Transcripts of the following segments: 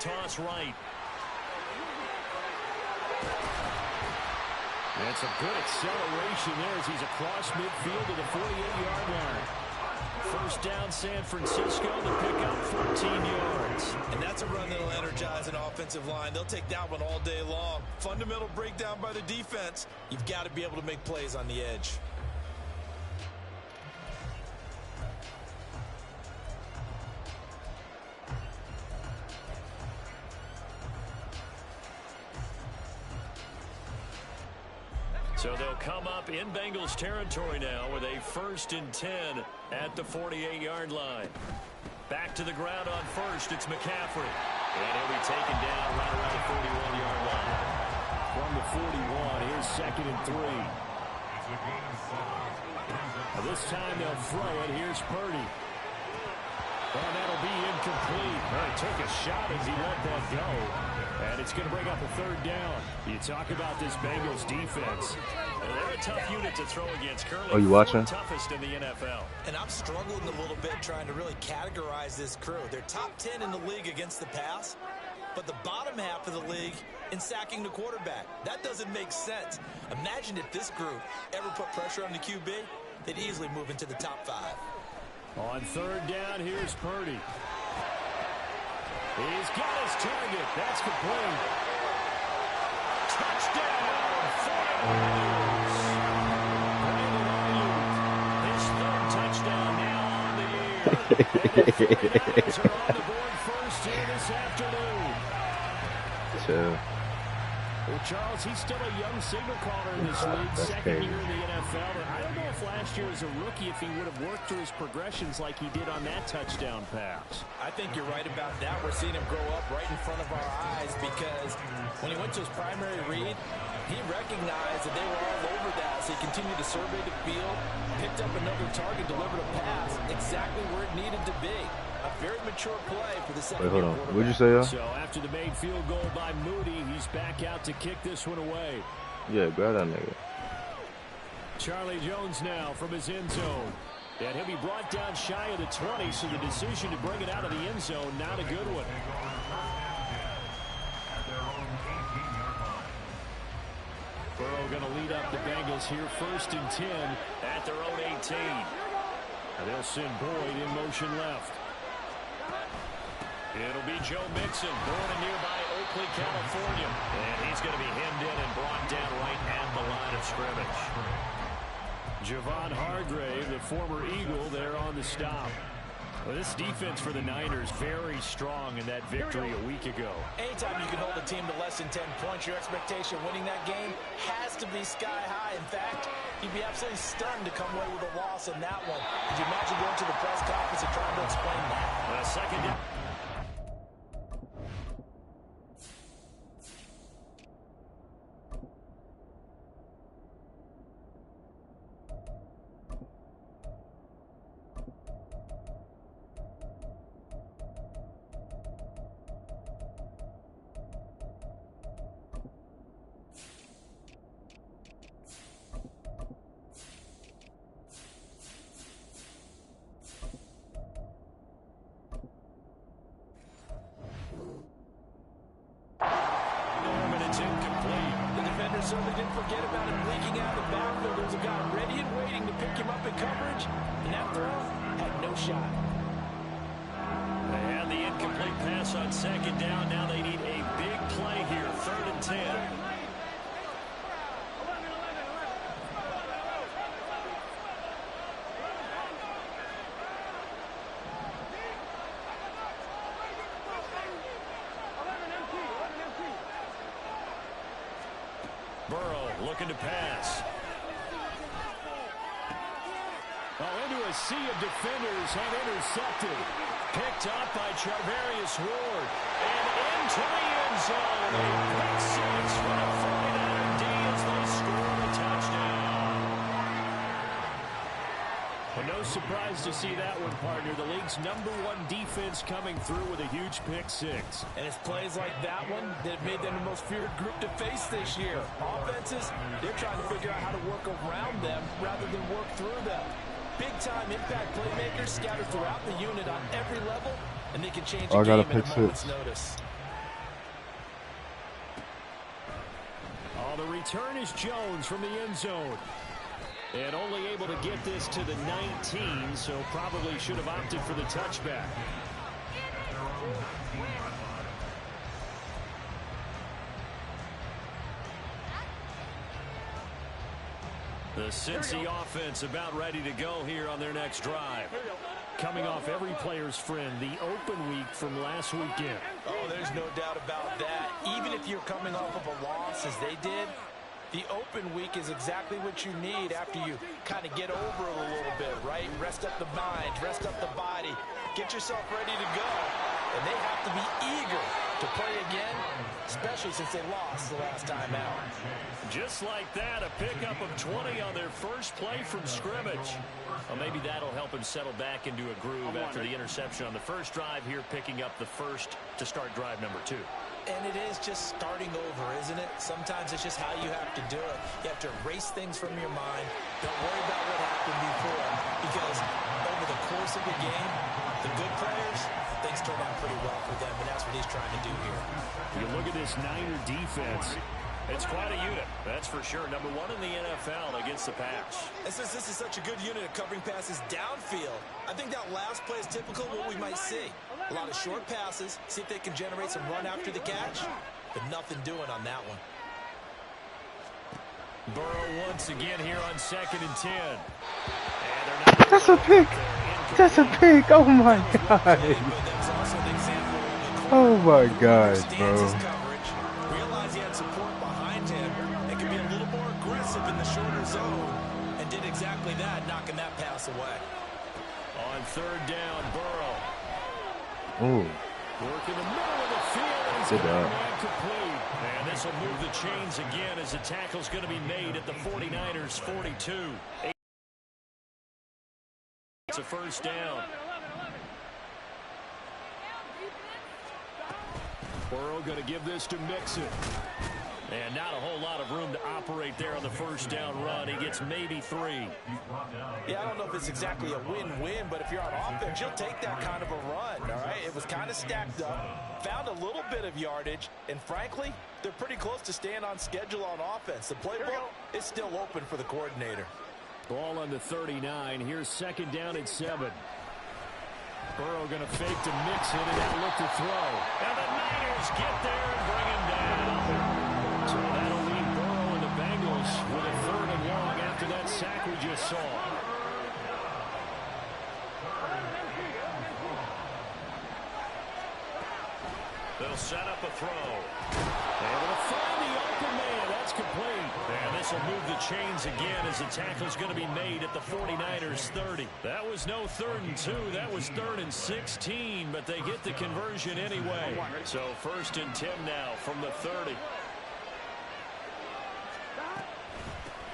toss right. That's a good acceleration there as he's across midfield to the 48-yard line. First down, San Francisco. The pickup, 14 yards. And that's a run that'll energize an offensive line. They'll take that one all day long. Fundamental breakdown by the defense. You've got to be able to make plays on the edge. So they'll come up in Bengals territory now with a 1st and 10 at the 48-yard line. Back to the ground on first. It's McCaffrey. And he'll be taken down right around the 41-yard line. From the 41, here's 2nd and 3. Now this time they'll throw it. Here's Purdy. And that'll be incomplete. Well, he took a shot as he let that go. And it's going to bring up a 3rd down. You talk about this Bengals defense. They're a tough unit to throw against. Currently, oh, you watching? Toughest in the NFL. And I'm struggling a little bit trying to really categorize this crew. They're top 10 in the league against the pass, but the bottom half of the league in sacking the quarterback. That doesn't make sense. Imagine if this group ever put pressure on the QB, they'd easily move into the top 5. On 3rd down, here's Purdy. He's got his target. That's complete. Touchdown, 49ers. His 3rd touchdown now on the year. And the 49ers are on the board first here this afternoon. So. Well, Charles, he's still a young signal caller in this league, 2nd year in the NFL. But I don't know if last year as a rookie, if he would have worked through his progressions like he did on that touchdown pass. I think you're right about that. We're seeing him grow up right in front of our eyes because when he went to his primary read, he recognized that they were all over that. So he continued to survey the field, picked up another target, delivered a pass exactly where it needed to be. A very mature play for the second. Wait, hold on. What'd you say, y'all? So after the made field goal by Moody, he's back out to kick this one away. Yeah, grab that nigga. Charlie Jones now from his end zone. And he'll be brought down shy of the 20, so the decision to bring it out of the end zone, not a good one. Burrow going to lead up the Bengals here, 1st and 10 at their own 18. And they'll send Boyd in motion left. It'll be Joe Mixon, born in nearby Oakley, California. And he's going to be hemmed in and brought down right at the line of scrimmage. Javon Hargrave, the former Eagle, there on the stop. Well, this defense for the Niners very strong in that victory a week ago. Anytime you can hold a team to less than 10 points, your expectation of winning that game has to be sky high. In fact, you'd be absolutely stunned to come away with a loss in that one. Could you imagine going to the press conference and trying to explain that? Second down. Certainly didn't forget about him leaking out of the backfield. There was a guy ready and waiting to pick him up in coverage, and that throw had no shot. They had the incomplete pass on 2nd down. Now they need a big play here, 3rd and 10. Burrow looking to pass. Into a sea of defenders and intercepted. Picked up by Charvarius Ward. And into the end zone. A pick 6 for the 49er D as they score a touchdown. Well, no surprise to see that one, partner. The league's #1 defense coming through with a huge pick 6. And it's plays like that one that made them the most feared group to face this year. Offenses, they're trying to figure out how to work around them rather than work through them. Big-time impact playmakers scattered throughout the unit on every level, and they can change a game at a moment's notice. Now the return is Jones from the end zone. And only able to get this to the 19, so probably should have opted for the touchback. The Cincy offense about ready to go here on their next drive. Coming off every player's friend, the open week from last weekend. Oh, there's no doubt about that. Even if you're coming off of a loss as they did, the open week is exactly what you need after you kind of get over it a little bit, right? Rest up the mind, rest up the body, get yourself ready to go. And they have to be eager to play again, especially since they lost the last time out. Just like that, a pickup of 20 on their first play from scrimmage. Well, maybe that'll help him settle back into a groove after the interception on the first drive here, picking up the first to start drive number 2. And it is just starting over, isn't it? Sometimes it's just how you have to do it. You have to erase things from your mind. Don't worry about what happened before, because over the course of the game, the good players, things turn out pretty well for them, and that's what he's trying to do here. You look at this Niner defense. It's quite a unit, that's for sure. Number 1 in the NFL against the pass. And since this is such a good unit at covering passes downfield, I think that last play is typical of what we might see. A lot of short passes, see if they can generate some run after the catch, but nothing doing on that one. Burrow once again here on 2nd and 10. And That's a pick. That's a pick. Oh my God. Oh my God, bro. Realized he had support behind him and could be a little more aggressive in the shorter zone, and did exactly that, knocking that pass away. On 3rd down, Burrow. Ooh. Work in the middle of the field. And good job. Complete. And this will move the chains again as the tackle's going to be made at the 49ers 42. It's a first down. Burrow going to give this to Mixon. And not a whole lot of room to operate there on the first down run. He gets maybe 3. Yeah, I don't know if it's exactly a win-win, but if you're on offense, you'll take that kind of a run, all right? It was kind of stacked up, found a little bit of yardage, and frankly, they're pretty close to staying on schedule on offense. The playbook is still open for the coordinator. Ball on the 39. Here's 2nd down and 7. Burrow going to fake to Mixon and now look to throw. And the Niners get there and bring him down. So that'll leave Burrow and the Bengals with a 3rd and long after that sack we just saw. They'll set up a throw. Able to find the open man. That's complete. And this will move the chains again as the tackle's going to be made at the 49ers 30. That was no 3rd and 2. That was 3rd and 16, but they get the conversion anyway. So 1st and 10 now from the 30.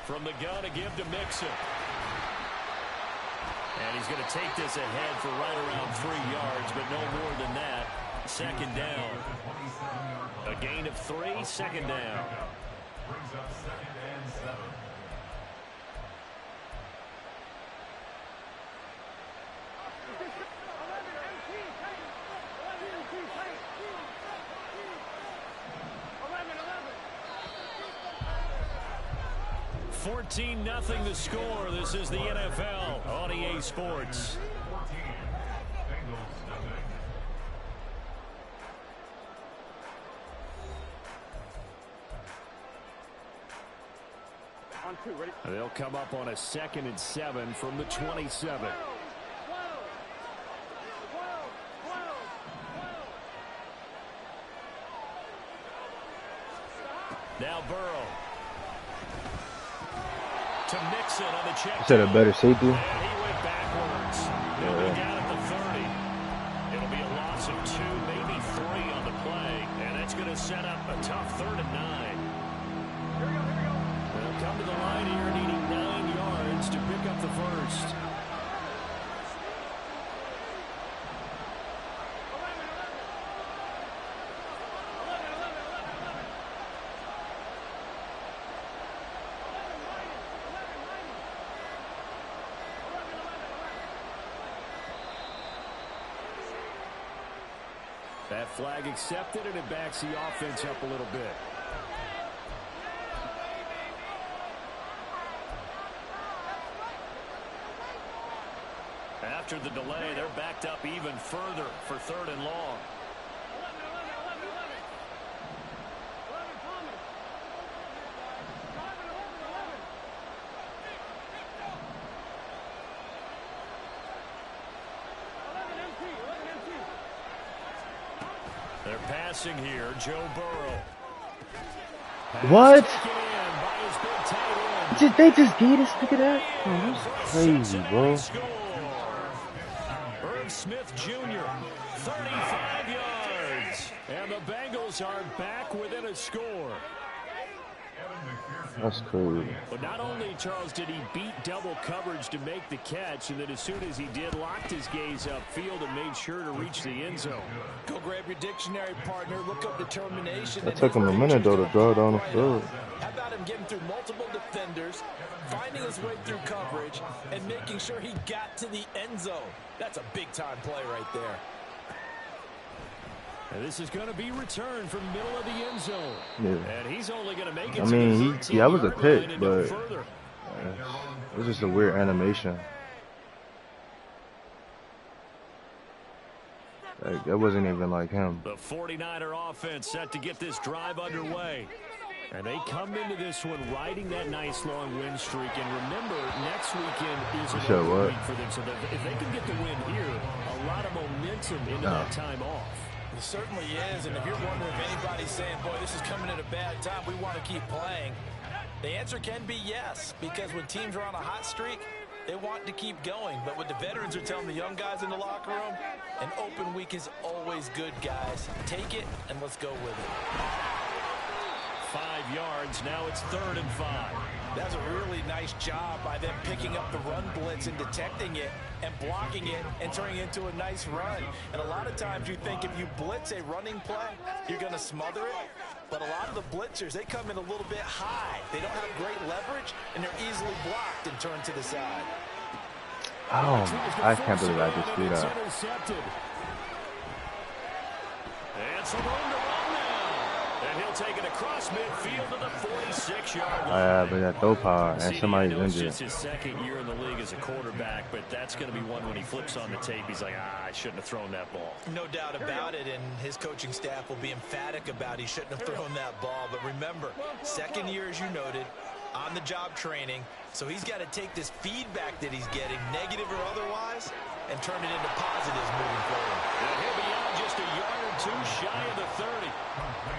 From the gun to give to Mixon. And he's going to take this ahead for right around 3 yards, but no more than that. 2nd down. A gain of 3, 2nd down. Brings up 2nd and 7. $14-0 the score. This is the NFL on EA Sports. They'll come up on a 2nd and 7 from the 27. Now Burrow. To Mixon on the check. Is that a better safety? And he went backwards. He'll be down at the 30. It'll be a loss of 2, maybe 3 on the play. And that's going to set up a tough 3rd and 9. They'll come to the line here needing 9 yards to pick up the first. That flag accepted, and it backs the offense up a little bit. after the delay. They're backed up even further for 3rd and long. They're passing here. Joe Burrow. What? They just gave us. Look at that. Oh, that's crazy, bro. Irv Smith Jr., 35 yards. And the Bengals are back within a score. That's crazy. But not only, Charles, did he beat double coverage to make the catch, and then as soon as he did, locked his gaze upfield and made sure to reach the end zone. Go grab your dictionary, partner. Look up determination. It took him a minute, though, to draw down the field. How about him getting through multiple defenders, finding his way through coverage, and making sure he got to the end zone? That's a big-time play right there. And this is going to be returned from the middle of the end zone. Yeah. And he's only going to make it I mean, that was a pick, but it was just a weird animation. Like, that wasn't even like him. The 49er offense set to get this drive underway. And they come into this one riding that nice long win streak. And remember, next weekend is an over week for them. So that if they can get the win here, a lot of momentum into that time off. It certainly is, and if you're wondering if anybody's saying, boy, this is coming at a bad time, we want to keep playing, the answer can be yes, because when teams are on a hot streak, they want to keep going. But what the veterans are telling the young guys in the locker room, an open week is always good, guys. Take it, and let's go with it. 5 yards, now it's 3rd and 5. That's a really nice job by them picking up the run blitz and detecting it and blocking it and turning it into a nice run. And a lot of times you think if you blitz a running play, you're going to smother it. But a lot of the blitzers, they come in a little bit high. They don't have great leverage, and they're easily blocked and turned to the side. Oh, I can't believe I just threw that. And some room to run now. And he'll take it across midfield to the 46-yard line. But that throw power, and somebody's injured. It's his 2nd year in the league as a quarterback, but that's going to be one when he flips on the tape. He's like, I shouldn't have thrown that ball. No doubt about it, and his coaching staff will be emphatic about he shouldn't have thrown that ball. But remember, 2nd year, as you noted, on-the-job training, so he's got to take this feedback that he's getting, negative or otherwise, and turn it into positives moving forward. And he'll be out just a yard or two shy of the 30.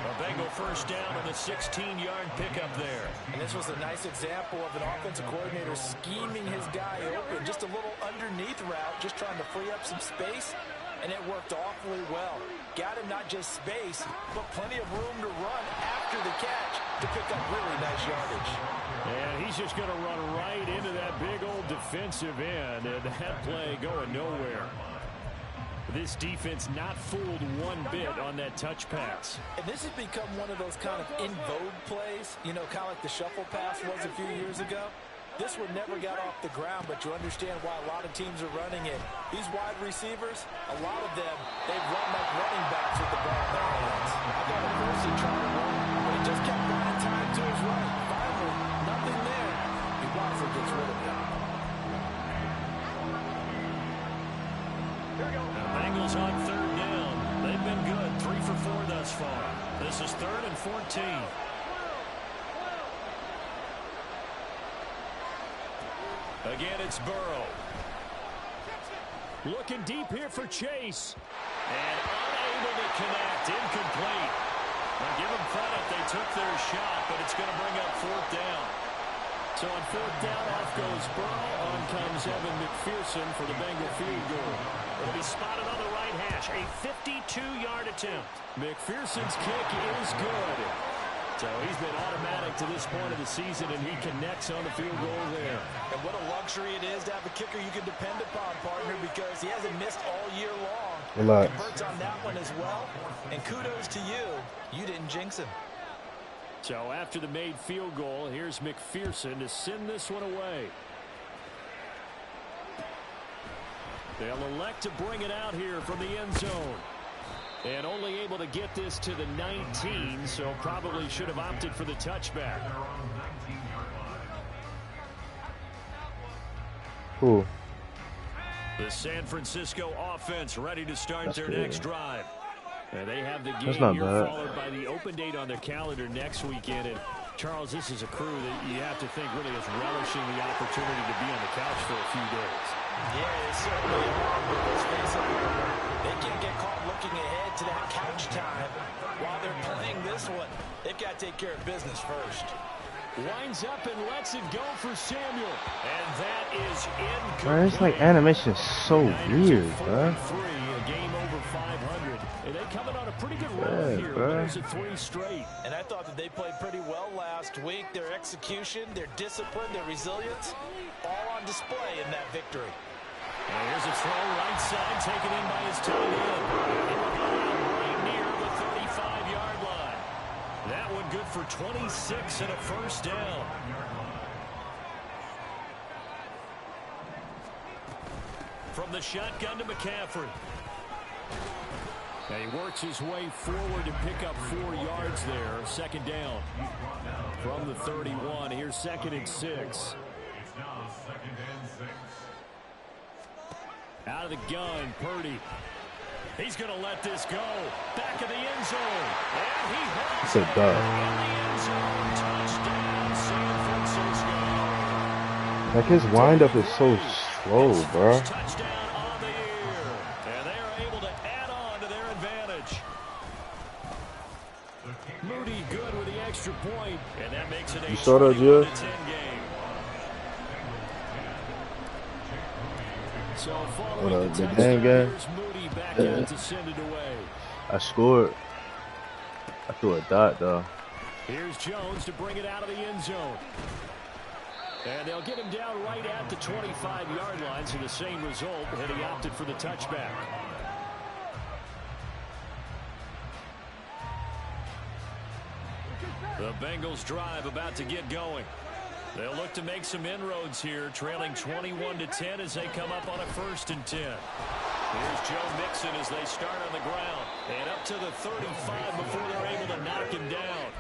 A Bengal first down on the 16-yard pickup there. And this was a nice example of an offensive coordinator scheming his guy open. Just a little underneath route, just trying to free up some space, and it worked awfully well. Got him not just space, but plenty of room to run after the catch to pick up really nice yardage. And he's just going to run right into that big old defensive end, and that play going nowhere. This defense not fooled one bit on that touch pass. And this has become one of those kind of in vogue plays, you know, kind of like the shuffle pass was a few years ago. This one never got off the ground, but you understand why a lot of teams are running it. These wide receivers, a lot of them, they run like running backs with the ball in their hands. I got a Mercy trying to run, but he just kept running time to his right. Finally, nothing there. He wisely gets rid of it. Bengals on 3rd down. They've been good, 3 for 4 thus far. This is 3rd and 14. Again, it's Burrow. Looking deep here for Chase. And unable to connect, incomplete. Now give them credit, they took their shot, but it's going to bring up 4th down. So on 4th down, off goes Burrow. On comes Evan McPherson for the Bengal field goal. It'll be spotted on the right hash. A 52-yard attempt. McPherson's kick is good. So he's been automatic to this point of the season, and he connects on the field goal there. And what a luxury it is to have a kicker you can depend upon, partner, because he hasn't missed all year long. Relax. Converts on that one as well. And kudos to you. You didn't jinx him. So after the made field goal, here's McPherson to send this one away. They'll elect to bring it out here from the end zone. And only able to get this to the 19, so probably should have opted for the touchback. Cool. The San Francisco offense ready to start their next drive. And they have the game here followed by the open date on their calendar next weekend. And Charles, this is a crew that you have to think really is relishing the opportunity to be on the couch for a few days. Yeah, they certainly are. But let's face it, they can't get caught looking ahead to that couch time while they're playing this one. They've got to take care of business first. Winds up and lets it go for Samuel. And that is incomplete. Bro, it's like animation is so weird, bro. A game over 500. And they coming on a pretty good run here. Winners at 3 straight. And I thought that they played pretty well last week. Their execution, their discipline, their resilience, all on display in that victory. And here's a throw right side taken in by his tight end. Right near the 35-yard line. That one good for 26 and a first down. From the shotgun to McCaffrey. And he works his way forward to pick up 4 yards there. Second down. From the 31, here's 2nd and 6. Out of the gun, Purdy. He's going to let this go. Back of the end zone. And he hits it. In the end zone. Touchdown, San Francisco. Like his windup is so slow, bro. Touchdown on the year. And they are able to add on to their advantage. Moody good with the extra point. And that makes it a 21-10 game. So following the game, Moody back out to send it away. I scored. I threw a dot though. Here's Jones to bring it out of the end zone. And they'll get him down right at the 25-yard line, so the same result, and he opted for the touchback. The Bengals drive about to get going. They'll look to make some inroads here, trailing 21-10 as they come up on a 1st and 10. Here's Joe Mixon as they start on the ground. And up to the 35 before they're able to knock him down.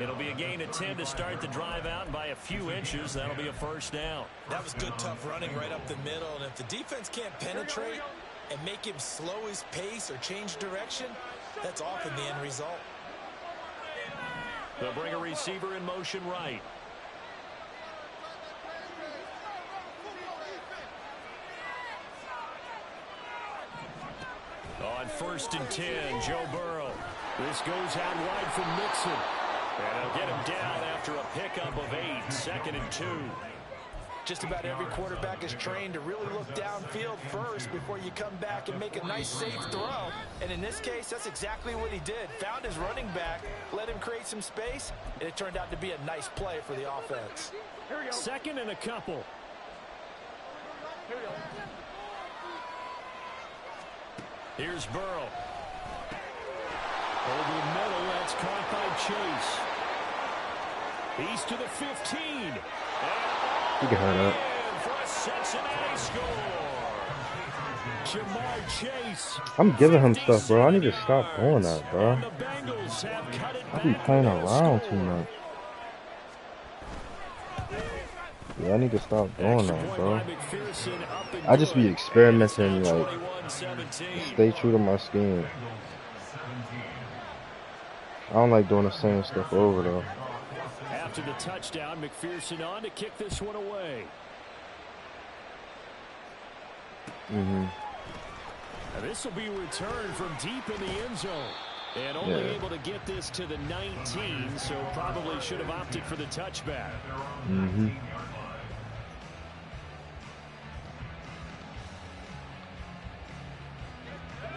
It'll be a gain of 10 to start the drive out, and by a few inches, that'll be a first down. That was good, tough running right up the middle. And if the defense can't penetrate and make him slow his pace or change direction, that's often the end result. They'll bring a receiver in motion right. On 1st and 10, Joe Burrow. This goes out wide from Mixon. And they'll get him down after a pickup of 8, 2nd and 2. Just about every quarterback is trained to really look downfield first before you come back and make a nice, safe throw. And in this case, that's exactly what he did. Found his running back, let him create some space, and it turned out to be a nice play for the offense. 2nd and a couple. Here's Burrow. Over the middle, that's caught by Chase. He's to the 15. You can hurt up. For a Cincinnati score. Jamar Chase. I'm giving him stuff, bro. I need to stop doing that, bro. I be playing around too much. Yeah, I need to stop doing that, bro. I just be experimenting, like, stay true to my scheme. I don't like doing the same stuff over, though. After the touchdown, McPherson on to kick this one away. Now this will be returned from deep in the end zone. And only able to get this to the 19, so probably should have opted for the touchback.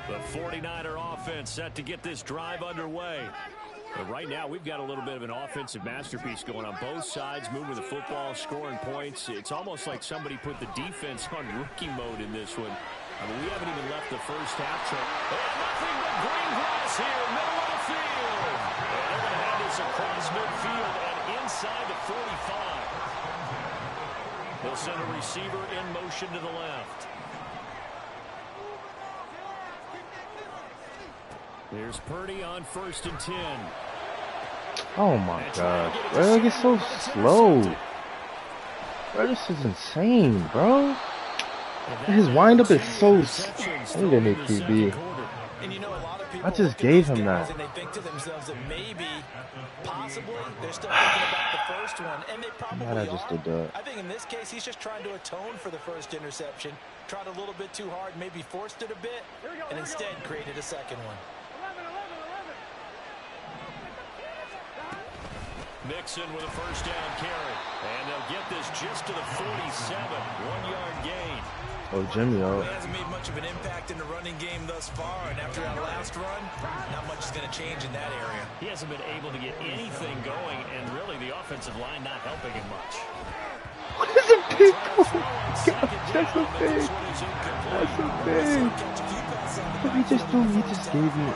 The 49er offense set to get this drive underway. But right now, we've got a little bit of an offensive masterpiece going on both sides, moving the football, scoring points. It's almost like somebody put the defense on rookie mode in this one. I mean, we haven't even left the first half. Nothing but green grass here, middle of the field. And they're going to have this across midfield and inside the 45. They'll send a receiver in motion to the left. Here's Purdy on 1st and 10. Oh my God, bro, it's so slow. Bro, this is insane, bro. His windup is so. I need to hit QB. And you know, a lot of people I just gave him that. and they think to themselves that maybe, possibly, they're still thinking about the first one, and they probably I just did that. I think in this case, he's just trying to atone for the first interception. Tried a little bit too hard, maybe forced it a bit, and instead created a second one. Mixon with a first down carry. And they'll get this just to the 47. 1-yard gain. Oh, Jimmy, oh. He hasn't made much of an impact in the running game thus far, and after that last run, not much is going to change in that area. He hasn't been able to get anything going, and really the offensive line not helping him much. What is a big one? That's a big. That's a big. What he just threw? He just gave me.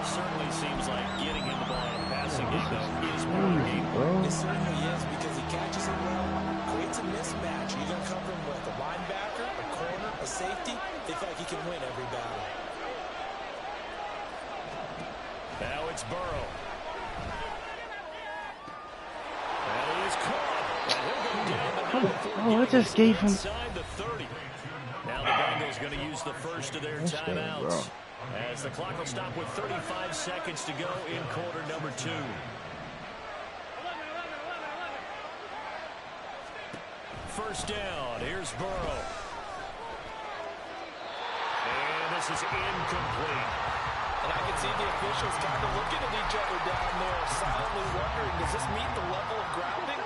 Certainly seems like getting him the ball in the passing game, though, is part of the game. It certainly is, because he catches it well, creates a mismatch. You're going to cover him with a linebacker, a corner, a safety. They feel like he can win every battle. Now it's Burrow. And he is caught. Oh, I just gave him. Inside the 30. Now the Bengals going to use the first of their timeouts. As the clock will stop with 35 seconds to go in quarter number 2. First down. Here's Burrow. And this is incomplete. And I can see the officials kind of looking at each other down there, silently wondering, does this meet the level of grounding?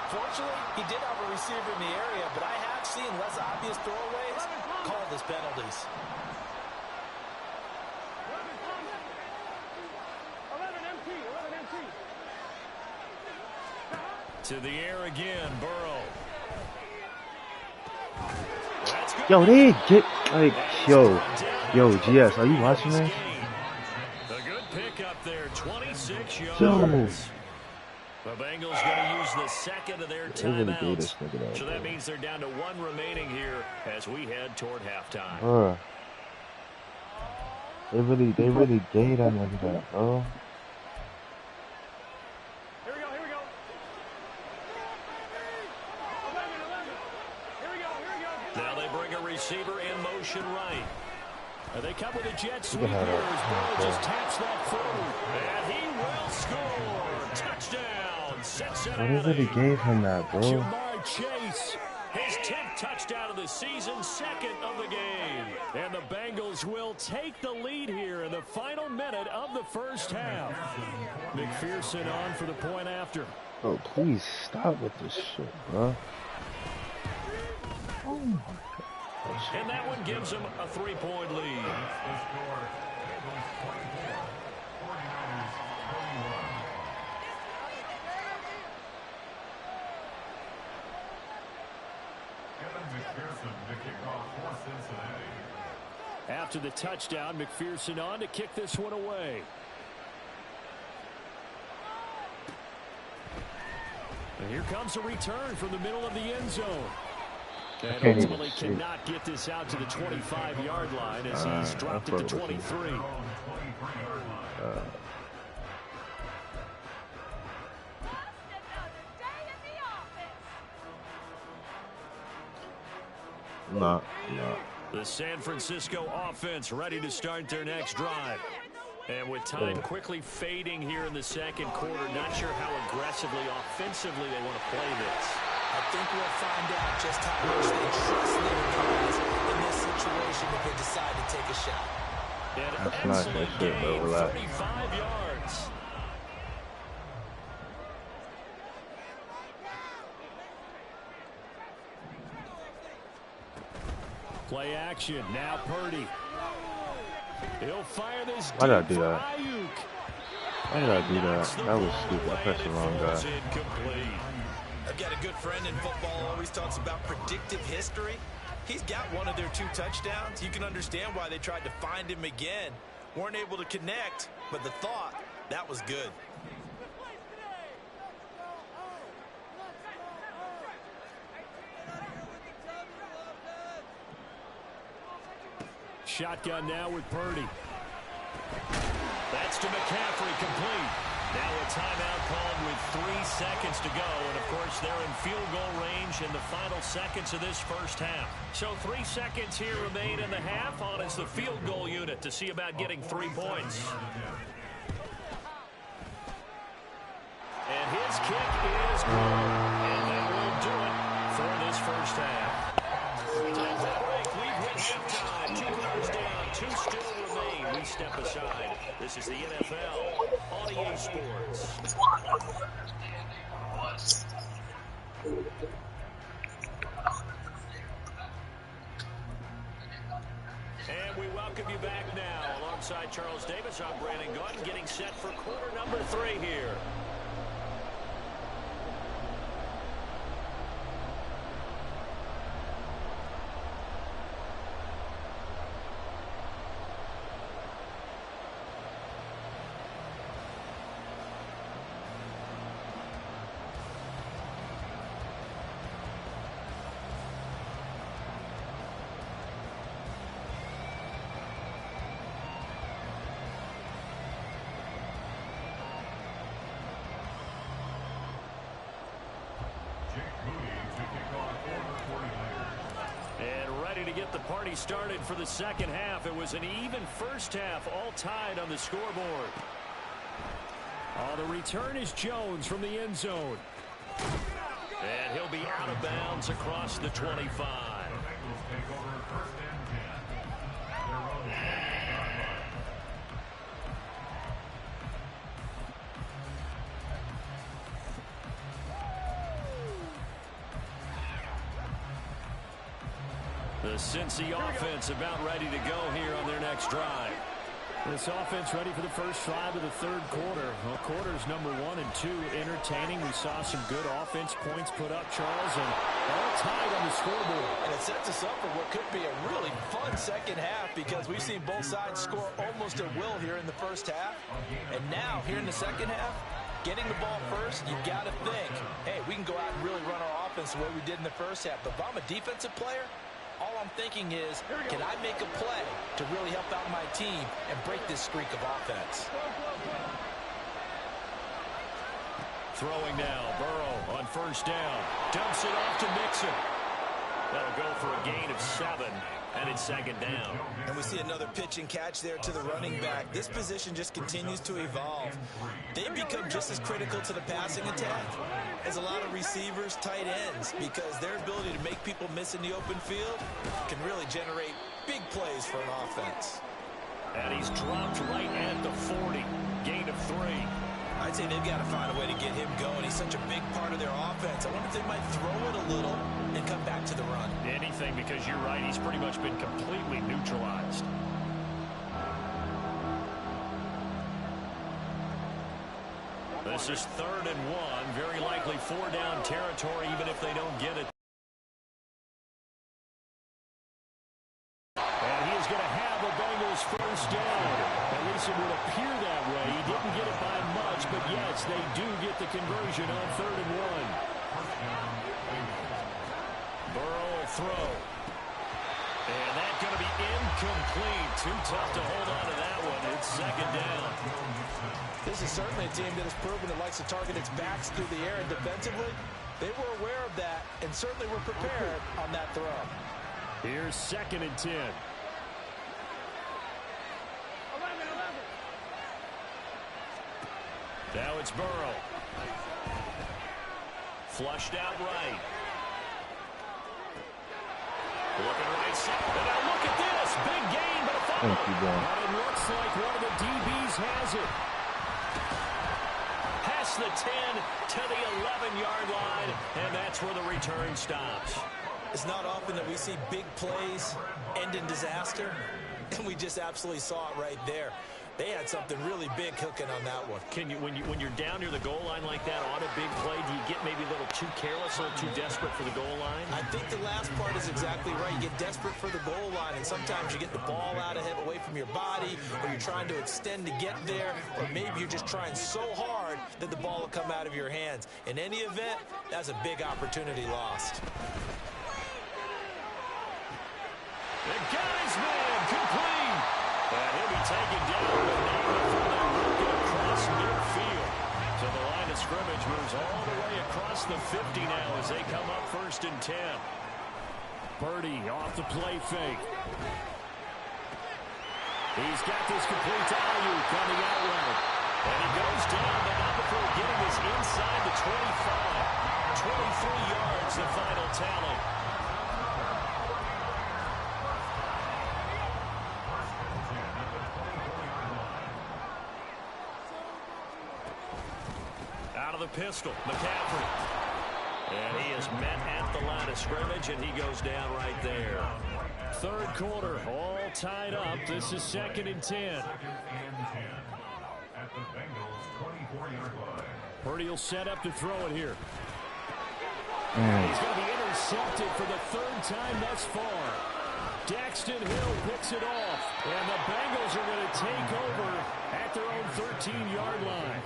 Fortunately, he did have a receiver in the area, but I have seen less obvious throwaways called as penalties. To the air again, Burrow. Yo, they get like, yo, GS, are you watching this? The good pick up there, 26 yards. Yo. The Bengals going to use the second of their timeouts. So that means they're down to 1 remaining here as we head toward halftime. They really gave that nigga that, bro. Now they bring a receiver in motion right. They come with a jet sweep here as Burrow just taps that through. And he will score. Touchdown, Cincinnati. They really gave him that, bro. Jamar Chase, his 10th touchdown of the season, second of the game. And the Bengals will take the lead here in the final minute of the first half. McPherson on for the point after. Bro, please stop with this shit, bro. Oh my gosh. And that one gives them a 3-point lead. After the touchdown, McPherson on to kick this one away. And here comes a return from the middle of the end zone. And ultimately cannot get this out to the 25-yard line as he's dropped it to 23. Nah. The San Francisco offense ready to start their next drive. And with time quickly fading here in the second quarter, not sure how aggressively, offensively they want to play this. I think we'll find out just how much they trust their guys in this situation if they decide to take a shot. That's nice, that shit, bro. Relax. 35 yards. Play action. Now Purdy. He'll fire this. Why did I do that? Why did I do that? That was stupid. I pressed the wrong guy. I've got a good friend in football, always talks about predictive history. He's got one of their 2 touchdowns. You can understand why they tried to find him again. Weren't able to connect, but the thought, that was good. Shotgun now with Purdy. That's to McCaffrey, complete. Now a timeout called with 3 seconds to go. And, of course, they're in field goal range in the final seconds of this first half. So 3 seconds here remain in the half. On is the field goal unit to see about getting 3 points. And his kick is good. And that will do it for this first half. Time that break. We've hit halftime. 2 quarters down. 2 still remain. We step aside. This is the NFL on EA Sports. And we welcome you back now. Alongside Charles Davis, I'm Brandon Gordon, getting set for quarter number 3 here. And ready to get the party started for the second half. It was an even first half, all tied on the scoreboard. The return is Jones from the end zone. And he'll be out of bounds across the 25. The Cincy offense about ready to go here on their next drive. This offense ready for the first drive of the third quarter. Well, quarters number 1 and 2 entertaining. We saw some good offense points put up, Charles, and all tied on the scoreboard. And it sets us up for what could be a really fun second half because we've seen both sides score almost at will here in the first half. And now, here in the second half, getting the ball first, you've got to think, hey, we can go out and really run our offense the way we did in the first half. But if I'm a defensive player, all I'm thinking is, can I make a play to really help out my team and break this streak of offense? Throwing now, Burrow on first down. Dumps it off to Mixon. That'll go for a gain of 7, and it's second down. And we see another pitch and catch there to the running back. This position just continues to evolve. They become just as critical to the passing attack as a lot of receivers, tight ends, because their ability to make people miss in the open field can really generate big plays for an offense. And he's dropped right at the 40. Gain of 3. I'd say they've got to find a way to get him going. He's such a big part of their offense. I wonder if they might throw it a little and come back to the run. Anything, because you're right, he's pretty much been completely neutralized. This is 3rd and 1. Very likely 4-down territory, even if they don't get it. And he is going to have a Bengals first down. At least it would appear that way. He didn't get it by much, but yes, they do get the conversion on 3rd and 1. Burrow will throw. And that's going to be incomplete. Too tough to hold on to that one. It's second down. This is certainly a team that has proven it likes to target its backs through the air, and defensively, they were aware of that and certainly were prepared on that throw. Here's 2nd and 10. Now it's Burrow. Flushed out right. Looking right side. And now look at this. Big gain, but a fumble. And it looks like one of the DBs has it. Past the 10 to the 11-yard line, and that's where the return stops. It's not often that we see big plays end in disaster, and we just absolutely saw it right there. They had something really big cooking on that one. Can you, when you're down near the goal line like that on a big play, do you get maybe a little too careless, a little too desperate for the goal line? I think the last part is exactly right. You get desperate for the goal line, and sometimes you get the ball out ahead, away from your body, or you're trying to extend to get there, or maybe you're just trying so hard that the ball will come out of your hands. In any event, that's a big opportunity lost. The guy's man, complete. And he'll be taken down, but now they're working across midfield. across the 50 now as they come up 1st and 10. Purdy off the play fake. He's got this complete to Ayuk on the out route. And he goes down, but not before getting us inside the 25. 23 yards, the final tally. Out of the pistol, McCaffrey. And he is met at the line of scrimmage, and he goes down right there. 3rd quarter, all tied up. This is 2nd and 10. Purdy will set up to throw it here. He's going to be intercepted for the 3rd time thus far. Daxton Hill picks it off, and the Bengals are going to take over at their own 13-yard line.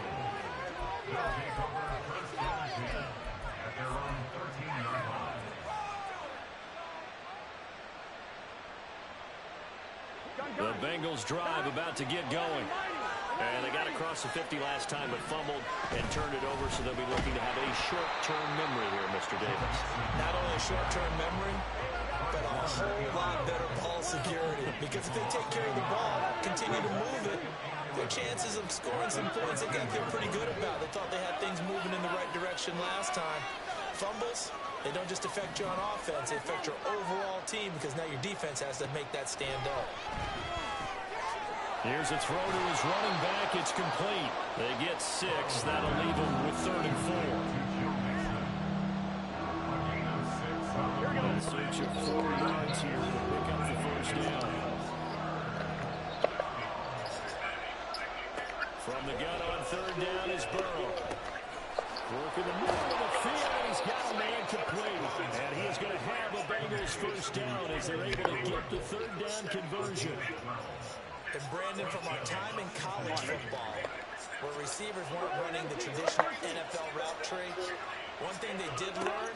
The Bengals drive about to get going. And they got across the 50 last time, but fumbled and turned it over, so they'll be looking to have a short-term memory here, Mr. Davis. Not only a short-term memory, but a whole lot better ball security. Because if they take care of the ball, continue to move it, their chances of scoring some points, they got to feel pretty good about. They thought they had things moving in the right direction last time. Fumbles, they don't just affect you on offense, they affect your overall team, because now your defense has to make that stand up. Here's a throw to his running back. It's complete. They get 6. That'll leave them with 3rd and 4. Search of 4 yards here to pick up the 1st down. From the gun on 3rd down is Burrow. Working the middle of the field. He's got a man complete. And he is going to have a Bengals 1st down as they're able to get the 3rd down conversion. And Brandon, from our time in college football, where receivers weren't running the traditional NFL route tree, one thing they did learn,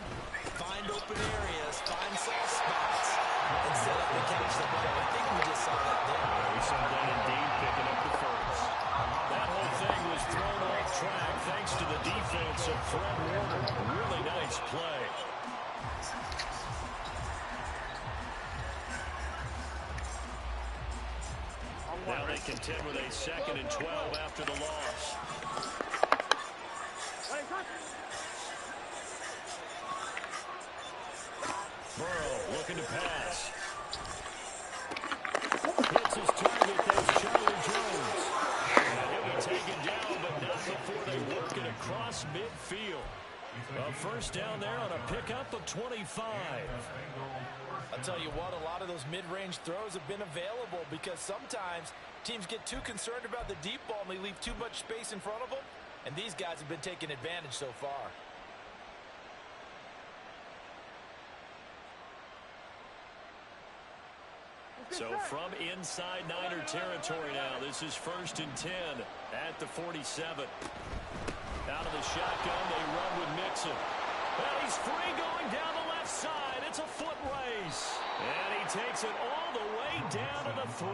find open areas, find soft spots, and set up and catch the ball. I think we just saw that there. We saw that indeed, picking up the 1st. That whole thing was thrown off track thanks to the defense of Fred Warner. Really nice play. Now they contend with a 2nd and 12 after the loss. Burrow looking to pass. Hits his target. There's Charlie Jones. And he'll be taken down, but not before they work it across midfield. A 1st down there on a pickup of 25. I'll tell you what, a lot of those mid-range throws have been available because sometimes teams get too concerned about the deep ball and they leave too much space in front of them, and these guys have been taking advantage so far. So from inside Niner territory now, this is 1st and 10 at the 47. Out of the shotgun, they run with Mixon. Well, he's free going down the left side. It's a foot race. And he takes it all the way down to the 3.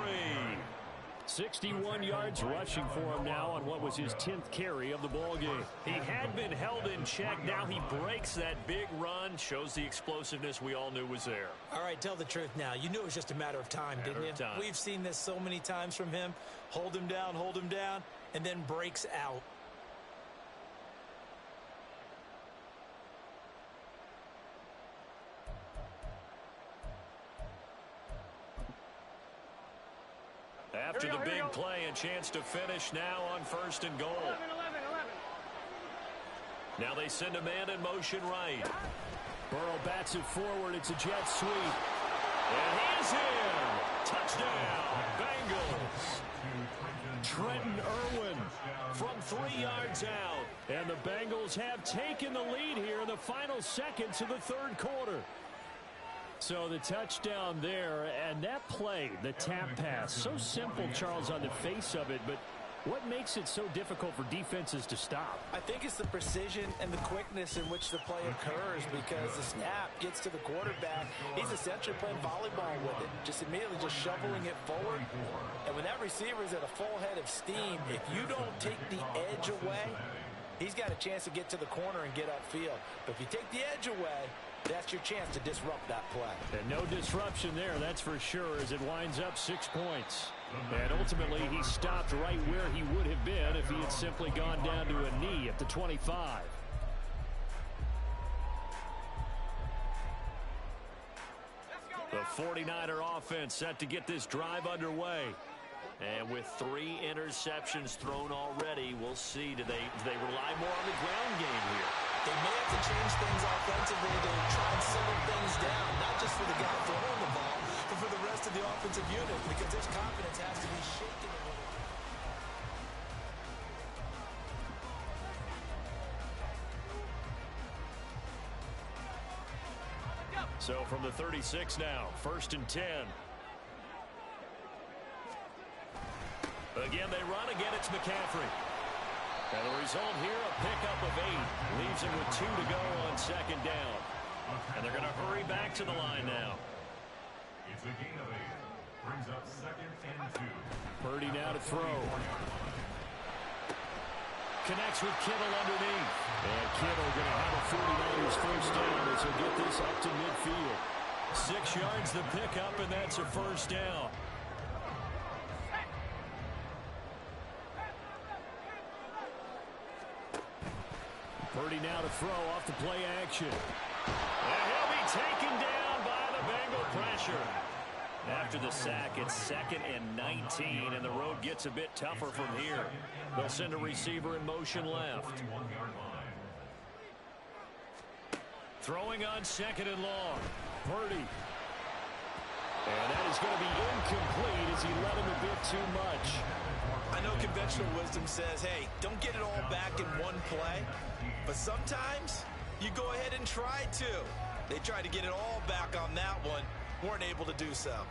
61 yards rushing for him now on what was his 10th carry of the ball game. He had been held in check. Now he breaks that big run. Shows the explosiveness we all knew was there. All right, tell the truth now. You knew it was just a matter of time, didn't you? We've seen this so many times from him. Hold him down, and then breaks out. After the big play, a chance to finish now on 1st and goal. 11. Now they send a man in motion right. Burrow bats it forward. It's a jet sweep. And he is in. Touchdown, Bengals. Trenton Irwin from 3 yards out. And the Bengals have taken the lead here in the final seconds of the 3rd quarter. So the touchdown there, and that play, the tap pass, so simple, Charles, on the face of it, but what makes it so difficult for defenses to stop? I think it's the precision and the quickness in which the play occurs, because the snap gets to the quarterback. He's essentially playing volleyball with it, just immediately just shoveling it forward. And when that receiver is at a full head of steam, if you don't take the edge away, he's got a chance to get to the corner and get upfield. But if you take the edge away, that's your chance to disrupt that play. And no disruption there, that's for sure, as it winds up 6 points. And ultimately, he stopped right where he would have been if he had simply gone down to a knee at the 25. The 49er offense set to get this drive underway. And with 3 interceptions thrown already, we'll see. Do they rely more on the ground game here? They may have to change things offensively to try and settle things down, not just for the guy throwing the ball, but for the rest of the offensive unit, because their confidence has to be shaken a little. So from the 36 now, 1st and 10. Again, they run. Again, it's McCaffrey. And the result here, a pickup of 8. Leaves him with 2 to go on 2nd down. And they're going to hurry back to the line now. It's a gain of 8. Brings up 2nd and 2. Purdy now to throw. Connects with Kittle underneath. And Kittle going to have a 49ers first down as he'll get this up to midfield. 6 yards the pickup, and that's a first down. Purdy now to throw off the play action. And he'll be taken down by the Bengal pressure. After the sack, it's 2nd and 19, and the road gets a bit tougher from here. They'll send a receiver in motion left. Throwing on 2nd and long. Purdy. And that is going to be incomplete as he let him a bit too much. I know conventional wisdom says, hey, don't get it all back in one play. But sometimes you go ahead and try to. They tried to get it all back on that one. Weren't able to do so.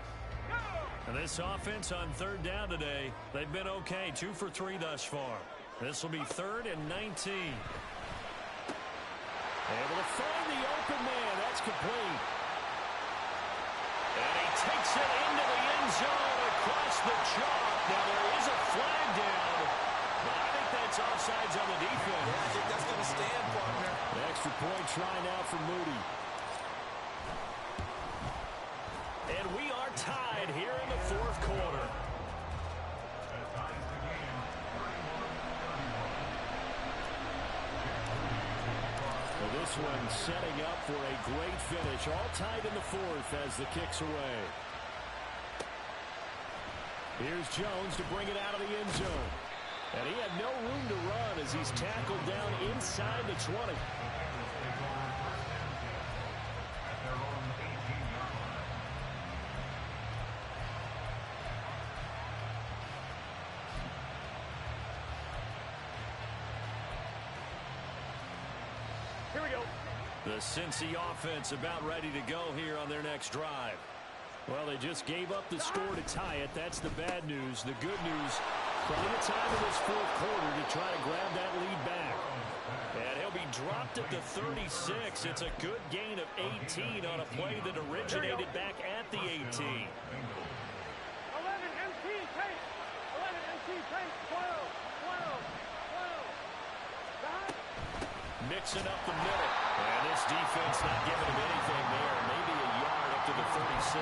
And this offense on 3rd down today, they've been okay. 2 for 3 thus far. This will be 3rd and 19. Able to find the open man. That's complete. And he takes it into the end zone across the chalk. Now there is a flag down. But I think that's offsides on the defense. Yeah, I think that's going to stand, partner. The extra point try now for Moody. And we are tied here in the 4th quarter. Well, this one setting up for a great finish. All tied in the 4th as the kick's away. Here's Jones to bring it out of the end zone. And he had no room to run as he's tackled down inside the 20. Here we go. The Cincy offense about ready to go here on their next drive. Well, they just gave up the score to tie it. That's the bad news. The good news, plenty of time in this 4th quarter to try to grab that lead back. And he'll be dropped at the 36. It's a good gain of 18 on a play that originated back at the 18. 11 MT tape. 11 MT tape. 12. Mixing up the middle. And this defense not giving him anything there. Maybe a yard up to the 36.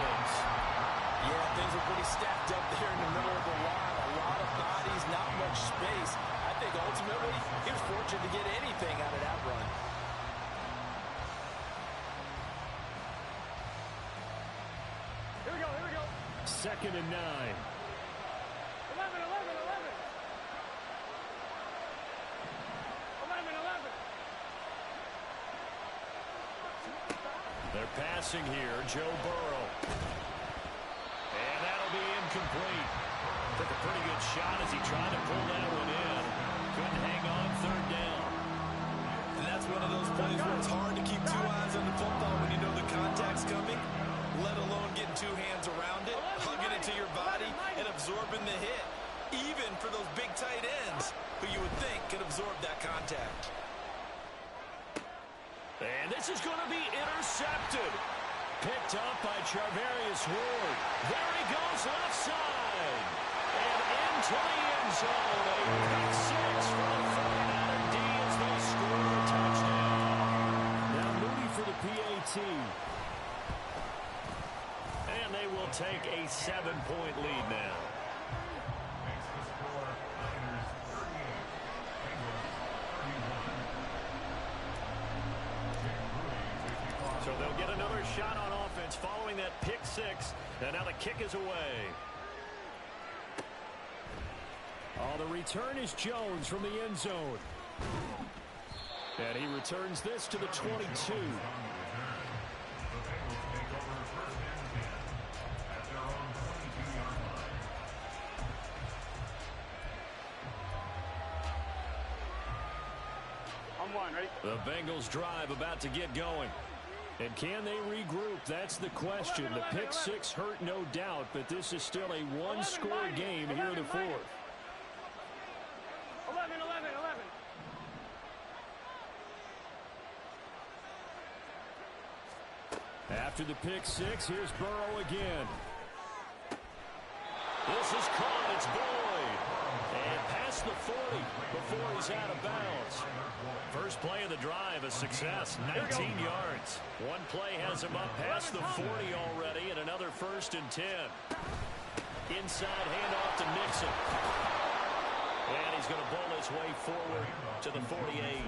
Yeah, things are pretty stacked up there in the middle of the line. A lot of bodies, not much space. I think ultimately he was fortunate to get anything out of that run. Here we go, here we go. 2nd and 9. 11, 11, 11. 11, 11. They're passing here, Joe Burrow. And that'll be incomplete. Took a pretty good shot as he tried to pull that one in. Couldn't hang on 3rd down. And that's one of those plays where it's hard to keep 2 eyes on the football when you know the contact's coming, let alone getting 2 hands around it, hugging it to your body, and absorbing the hit. Even for those big tight ends who you would think could absorb that contact. And this is going to be intercepted. Picked up by Charvarius Ward. There he goes left side. And into the end zone. A pick 6 from 49er D as the will take a 7-point lead now. So they'll get another shot on offense following that pick six. And now the kick is away. The return is Jones from the end zone. And he returns this to the 22. On one, ready? The Bengals drive about to get going. And can they regroup? That's the question. The pick six hurt, no doubt, but this is still a one-score game here in the fourth. 11. After the pick six, here's Burrow again. This is caught. It's Boyd. And past the 40 before he's out of bounds. First play of the drive, a success, 19 yards. One play has him up past the 40 already, and another 1st and 10. Inside handoff to Nixon. And he's going to bowl his way forward to the 48.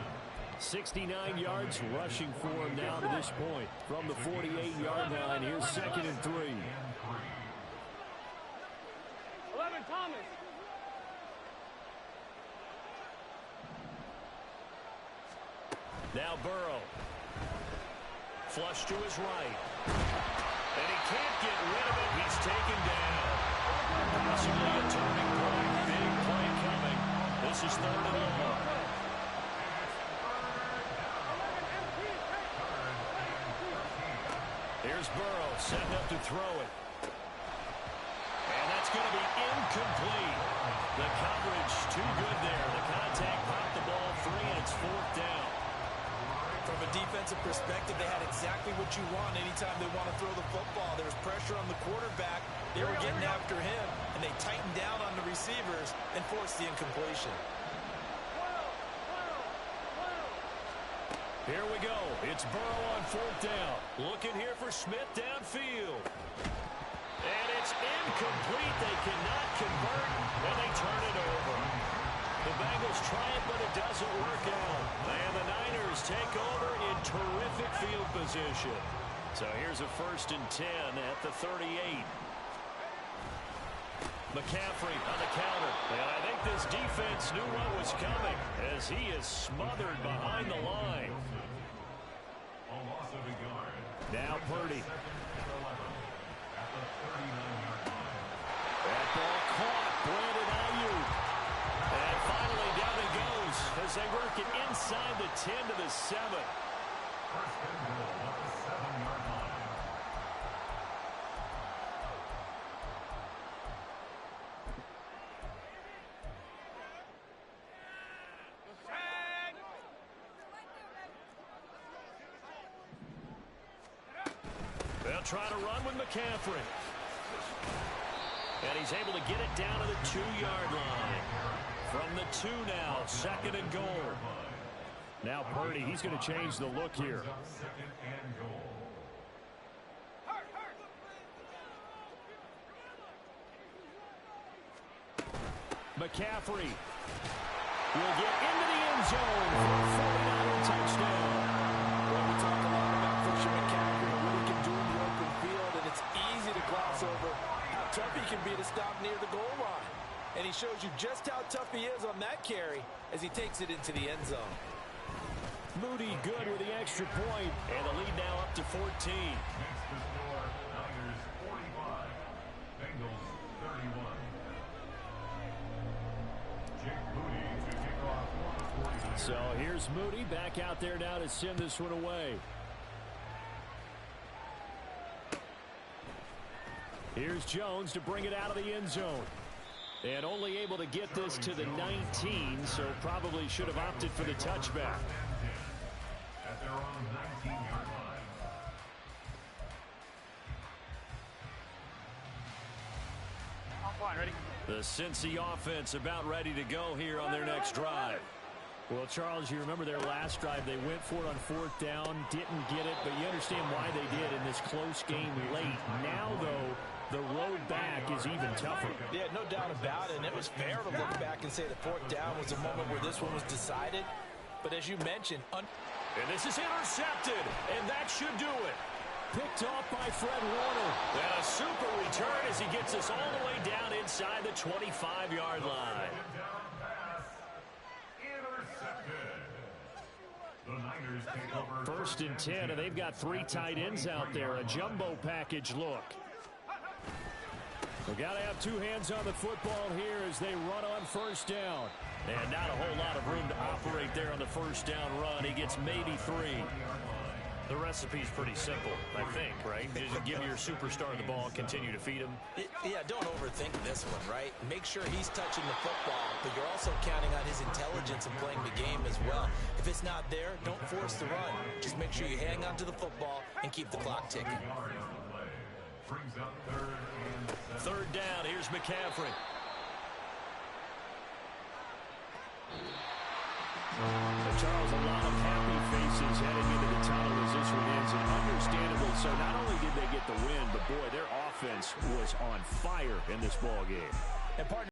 69 yards rushing for him now to this point. From the 48-yard line, here's 2nd and 3. 11, Thomas. Now Burrow. Flush to his right. And he can't get rid of it. He's taken down. Possibly a turning point. Big play coming. This is 3rd and long. Here's Burrow setting up to throw it. And that's going to be incomplete. The coverage too good there. The contact popped the ball free, and it's 4th down. From a defensive perspective, they had exactly what you want anytime they want to throw the football. There's pressure on the quarterback. They were getting after him, and they tightened down on the receivers and forced the incompletion. Here we go. It's Burrow on 4th down. Looking here for Smith downfield. And it's incomplete. They cannot convert, and they turn it over. The Bengals try it, but it doesn't work out. And the Niners take over in terrific field position. So here's a 1st and 10 at the 38. McCaffrey on the counter. And I think this defense knew what was coming as he is smothered behind the line. Now Purdy. That ball caught. Brandon Ayuk. And finally down it goes as they work it inside the 10 to the 7. They'll try to run with McCaffrey. And he's able to get it down to the 2-yard line. From the 2 now, 2nd and goal. Now Purdy, he's going to change the look here. McCaffrey will get into the end zone for a 49er touchdown. Well, we talk a lot about Christian McCaffrey and what he can do in the open field, and it's easy to gloss over how tough he can be to stop near the goal line. And he shows you just how tough he is on that carry as he takes it into the end zone. Moody good with the extra point. And the lead now up to 14. Next to score, Niners 45, Bengals 31. So here's Moody back out there now to send this one away. Here's Jones to bring it out of the end zone. And only able to get this to the 19, so probably should have opted for the touchback. At their own 19-yard line. Fine, ready? The Cincy offense about ready to go here on their next drive. Well, Charles, you remember their last drive. They went for it on 4th down, didn't get it, but you understand why they did in this close game late. Now, though, the road back is even tougher. Yeah, no doubt about it. And it was fair to look back and say the fourth down was a moment where this one was decided. But as you mentioned... And this is intercepted, and that should do it. Picked off by Fred Warner. And a super return as he gets us all the way down inside the 25-yard line. First and 10, and they've got 3 tight ends out there. A jumbo package look. We've got to have 2 hands on the football here as they run on first down. And not a whole lot of room to operate there on the first down run. He gets maybe 3. The recipe's pretty simple, I think, right? Just give your superstar the ball and continue to feed him. Yeah, don't overthink this one, right? Make sure he's touching the football, but you're also counting on his intelligence in playing the game as well. If it's not there, don't force the run. Just make sure you hang on to the football and keep the clock ticking. Third down, here's McCaffrey. Charles, a lot of happy faces heading into the tunnel as this one ends, and understandable. So not only did they get the win, but boy, their offense was on fire in this ball game. And partner